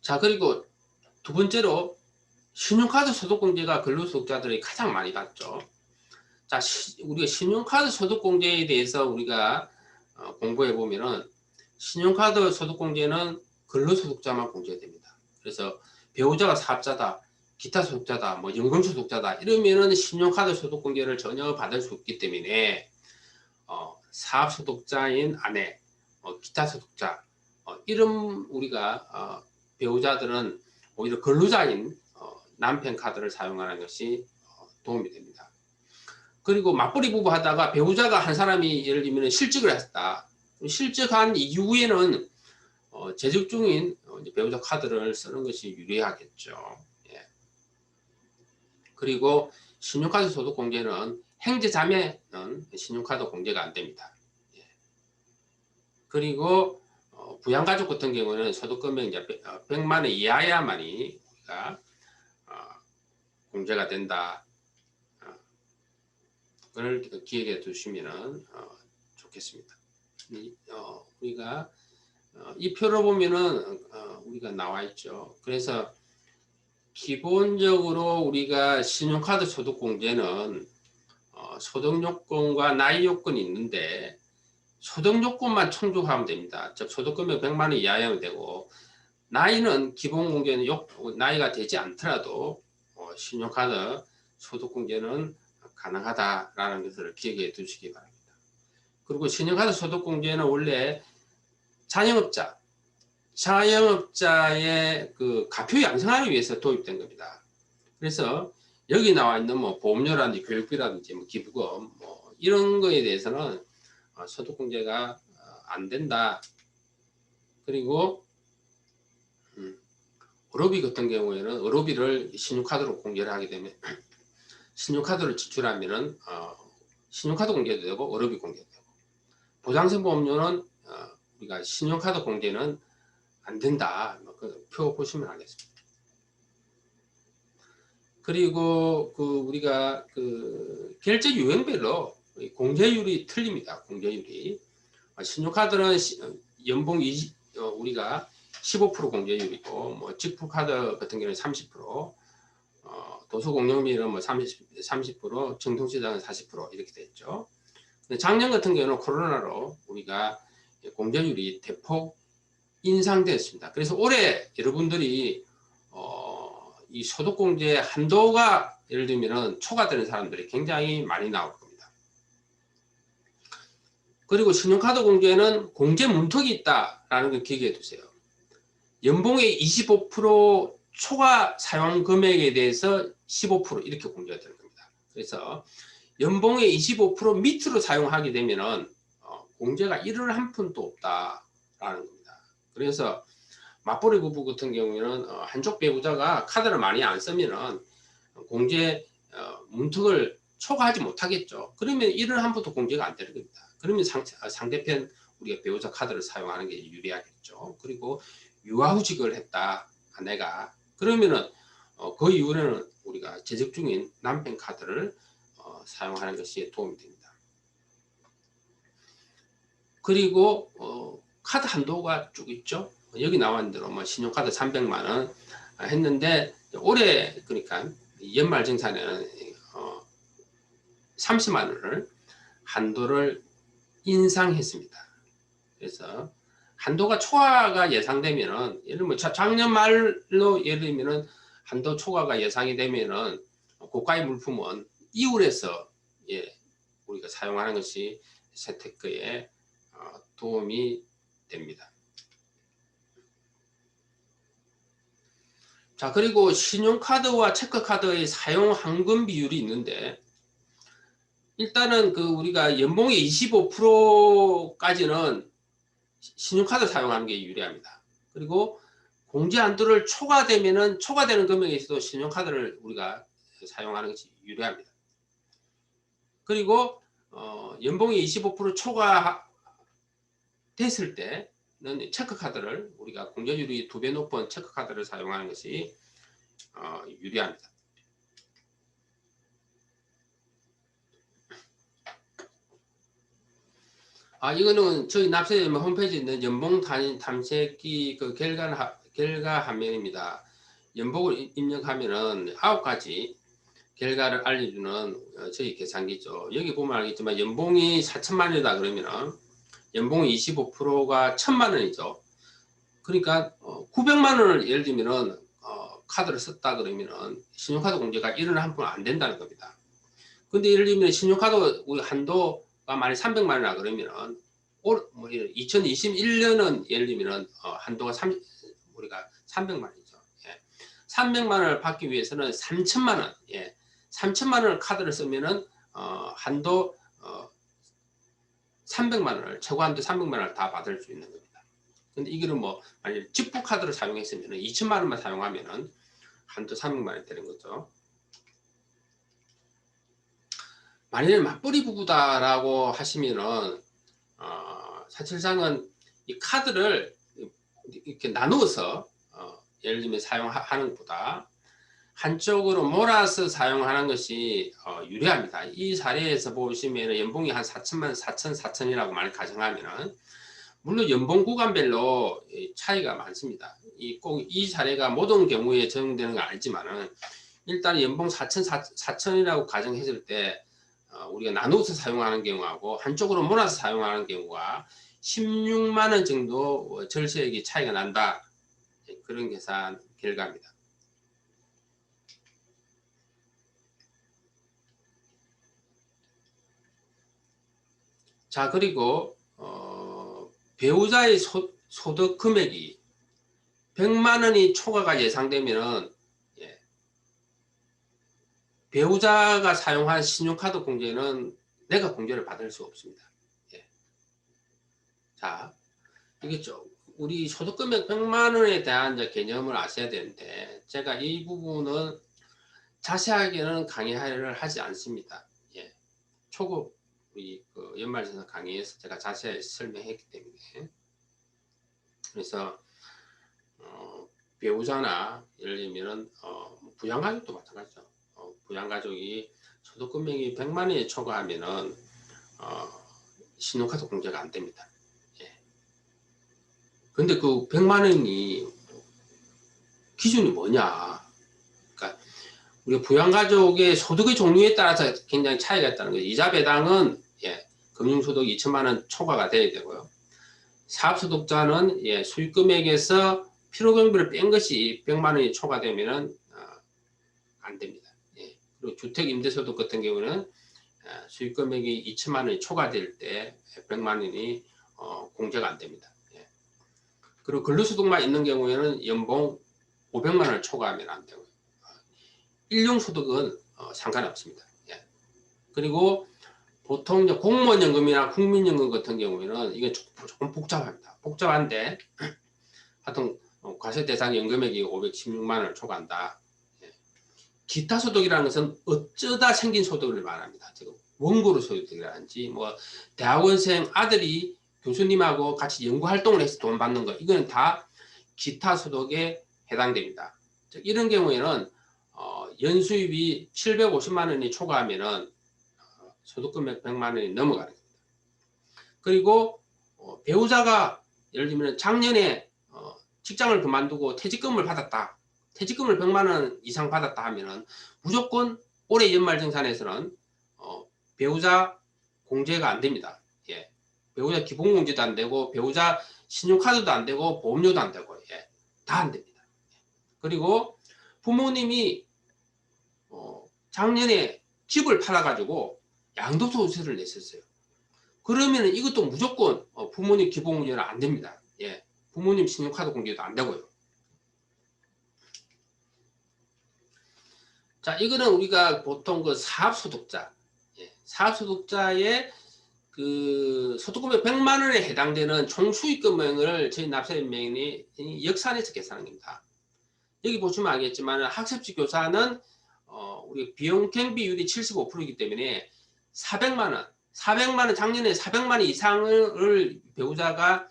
자, 그리고 두 번째로 신용카드 소득공제가 근로소득자들이 가장 많이 받죠. 자, 우리가 신용카드 소득공제에 대해서 우리가 공부해 보면은 신용카드 소득공제는 근로소득자만 공제됩니다. 그래서 배우자가 사업자다, 기타 소득자다, 뭐 연금소득자다 이러면은 신용카드 소득공제를 전혀 받을 수 없기 때문에 사업소득자인 아내, 기타 소득자 이런 우리가 배우자들은 오히려 근로자인 남편 카드를 사용하는 것이 도움이 됩니다. 그리고 맞벌이 부부 하다가 배우자가 한 사람이 예를 들면 실직을 했다. 실직한 이후에는 재직 중인 배우자 카드를 쓰는 것이 유리하겠죠. 예. 그리고 신용카드 소득 공제는 형제자매는 신용카드 공제가 안 됩니다. 예. 그리고 부양가족 같은 경우는 소득금액 이제 100만 원 이하야만이 우리가 공제가 된다. 그걸 기억해 두시면 좋겠습니다. 우리가 이 표로 보면은 우리가 나와 있죠. 그래서 기본적으로 우리가 신용카드 소득공제는 소득요건과 나이 요건이 있는데 소득요건만 충족하면 됩니다. 즉 소득금액 100만 원 이하면 되고 나이는 기본공제는 나이가 되지 않더라도 신용카드 소득공제는 가능하다라는 것을 기억해 두시기 바랍니다. 그리고 신용카드 소득공제는 원래 자영업자의 그 가표 양성하기 위해서 도입된 겁니다. 그래서 여기 나와 있는 뭐 보험료라든지 교육비라든지 뭐 기부금 뭐 이런 거에 대해서는 소득공제가 안 된다. 그리고 의료비 같은 경우에는 의료비를 신용카드로 공제를 하게 되면 신용카드를 지출하면은 신용카드 공제도 되고 의료비 공제도 되고 보장성 보험료는 우리가 신용카드 공제는 안 된다. 그 표 보시면 알겠습니다. 그리고 우리가 결제 유형별로 공제율이 틀립니다. 공제율이 신용카드는 연봉 우리가 15% 공제율이고 뭐 직불카드 같은 경우는 30%, 도서공용비는 뭐 30%, 정통시장은 40% 이렇게 됐죠. 작년 같은 경우는 코로나로 우리가 공제율이 대폭 인상되었습니다. 그래서 올해 여러분들이 이 소득공제 한도가 예를 들면 초과되는 사람들이 굉장히 많이 나올 겁니다. 그리고 신용카드 공제는 공제 문턱이 있다라는 걸 기억해 두세요. 연봉의 25% 초과 사용 금액에 대해서 15% 이렇게 공제가 되는 겁니다. 그래서 연봉의 25% 밑으로 사용하게 되면은 공제가 1월 한 푼도 없다라는 겁니다. 그래서 맞벌이 부부 같은 경우에는 한쪽 배우자가 카드를 많이 안 쓰면은 공제 문턱을 초과하지 못하겠죠. 그러면 1월 한 푼도 공제가 안 되는 겁니다. 그러면 상대편 우리가 배우자 카드를 사용하는 게 유리하겠죠. 그리고 유아후직을 했다 아내가 그러면은 그 이후에는 우리가 재직 중인 남편 카드를 사용하는 것이 도움이 됩니다. 그리고 카드 한도가 쭉 있죠. 여기 나와 있는 대로 뭐 신용카드 300만 원 했는데 올해 그러니까 연말정산에는 30만 원을 한도를 인상했습니다. 그래서 한도가 초과가 예상되면은 예를 들면 작년 말로 예를 들면은 한도 초과가 예상이 되면은 고가의 물품은 이율에서 우리가 사용하는 것이 재테크에 도움이 됩니다. 자, 그리고 신용카드와 체크카드의 사용 환급 비율이 있는데 일단은 우리가 연봉의 25%까지는 신용카드 사용하는 게 유리합니다. 그리고 공제 한도를 초과되면은 초과되는 금액에 있어도 신용카드를 우리가 사용하는 것이 유리합니다. 그리고 연봉이 25% 초과 됐을 때는 체크카드를 우리가 공제율이 2배 높은 체크카드를 사용하는 것이 유리합니다. 이거는 저희 납세자금 홈페이지에 있는 연봉 탐색기 결과 화면입니다. 연봉을 입력하면은 9가지 결과를 알려주는 저희 계산기죠. 여기 보면 알겠지만 연봉이 4천만 원이다 그러면은 연봉이 25%가 1,000만 원이죠. 그러니까 900만 원을 예를 들면은 카드를 썼다 그러면은 신용카드 공제가 1원에 한 푼 안 된다는 겁니다. 근데 예를 들면 신용카드 한도가 만약 300만 원이라 그러면은 2021년은 예를 들면은 한도가 우리가 300만 원이죠. 예. 300만 원을 받기 위해서는 3천만 원, 예. 3천만 원을 카드를 쓰면은 한도 300만 원을 최고 한도 300만 원을 다 받을 수 있는 겁니다. 근데 이거는 뭐 만약 직부 카드를 사용했으면 2천만 원만 사용하면은 한도 300만 원 되는 거죠. 만약에 맞벌이 부부다라고 하시면은 사실상은 이 카드를 이렇게 나누어서 예를 들면 사용하는 것보다 한쪽으로 몰아서 사용하는 것이 유리합니다. 이 사례에서 보시면 연봉이 한 4천만, 4천, 4천이라고 많이 가정하면은 물론 연봉 구간별로 차이가 많습니다. 꼭 이 사례가 모든 경우에 적용되는 건 아니지만은 일단 연봉 4천이라고 가정했을 때 우리가 나누어서 사용하는 경우하고 한쪽으로 몰아서 사용하는 경우가 16만 원 정도 절세액이 차이가 난다. 그런 계산 결과입니다. 자, 그리고 배우자의 소득 금액이 100만 원이 초과가 예상되면은 배우자가 사용한 신용카드 공제는 내가 공제를 받을 수 없습니다. 예. 자, 이게 우리 소득금액 100만 원에 대한 개념을 아셔야 되는데 제가 이 부분은 자세하게는 강의를 하지 않습니다. 예. 초급 우리 연말정산 강의에서 제가 자세히 설명했기 때문에 그래서 배우자나 예를 들면은 부양가족도 마찬가지죠. 부양가족이 소득금액이 100만 원에 초과하면은 신용카드 공제가 안 됩니다. 예. 근데 그 100만 원이 기준이 뭐냐? 그러니까 우리 부양가족의 소득의 종류에 따라서 굉장히 차이가 있다는 거예요. 이자 배당은 금융소득 2천만 원 초과가 돼야 되고요. 사업소득자는 수익금액에서 필요경비를 뺀 것이 100만 원이 초과되면은 안 됩니다. 그리고 주택임대소득 같은 경우는 수익금액이 2천만 원이 초과될 때 100만 원이 공제가 안 됩니다. 그리고 근로소득만 있는 경우에는 연봉 500만 원을 초과하면 안 되고요. 일용소득은 상관없습니다. 그리고 보통 이제 공무원연금이나 국민연금 같은 경우에는 이게 조금 복잡합니다. 복잡한데 하여튼 과세 대상 연금액이 516만 원을 초과한다. 기타 소득이라는 것은 어쩌다 생긴 소득을 말합니다. 지금 원고로 소득이라든지 뭐 대학원생 아들이 교수님하고 같이 연구 활동을 해서 돈 받는 거 이거는 다 기타 소득에 해당됩니다. 즉 이런 경우에는 연수입이 750만 원이 초과하면은 소득금액 100만 원이 넘어가는 겁니다. 그리고 배우자가 예를 들면 작년에 직장을 그만두고 퇴직금을 받았다. 퇴직금을 100만 원 이상 받았다 하면은 무조건 올해 연말정산에서는 배우자 공제가 안 됩니다. 배우자 기본공제도 안 되고 배우자 신용카드도 안 되고 보험료도 안 되고 다 안 됩니다. 그리고 부모님이 작년에 집을 팔아가지고 양도소득세를 냈었어요. 그러면 이것도 무조건 부모님 기본공제는 안 됩니다. 부모님 신용카드 공제도 안 되고요. 자, 이거는 우리가 보통 그 사업소득자, 사업소득자의 그 소득금액 100만 원에 해당되는 총수익금액을 저희 납세인명이 역산해서 계산한 겁니다. 여기 보시면 알겠지만 학습지 교사는 우리 비용 경비율이 75%이기 때문에 400만 원 작년에 400만 원 이상을 배우자가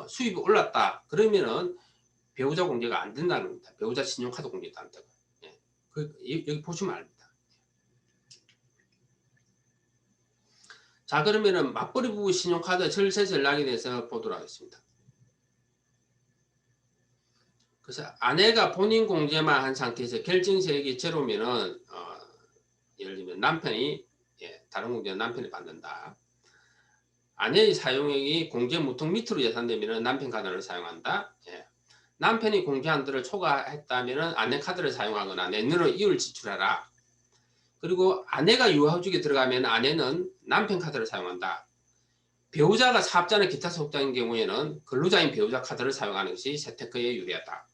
수입이 올랐다. 그러면은 배우자 공제가 안 된다는 겁니다. 배우자 신용카드 공제도 안 되고. 여기 보시면 압니다. 자, 그러면은 맞벌이 부부 신용카드 절세 전략에 대해서 보도록 하겠습니다. 그래서 아내가 본인 공제만 한 상태에서 결정세액이 제로면은 예를 들면 남편이 다른 공제는 남편이 받는다. 아내의 사용액이 공제 무통 밑으로 예산되면은 남편 카드를 사용한다. 남편이 공제한도를 초과했다면은 아내 카드를 사용하거나 내년으로 이율 지출하라. 그리고 아내가 유아휴직에 들어가면 아내는 남편 카드를 사용한다. 배우자가 사업자나 기타 소속자인 경우에는 근로자인 배우자 카드를 사용하는 것이 재테크에 유리하다.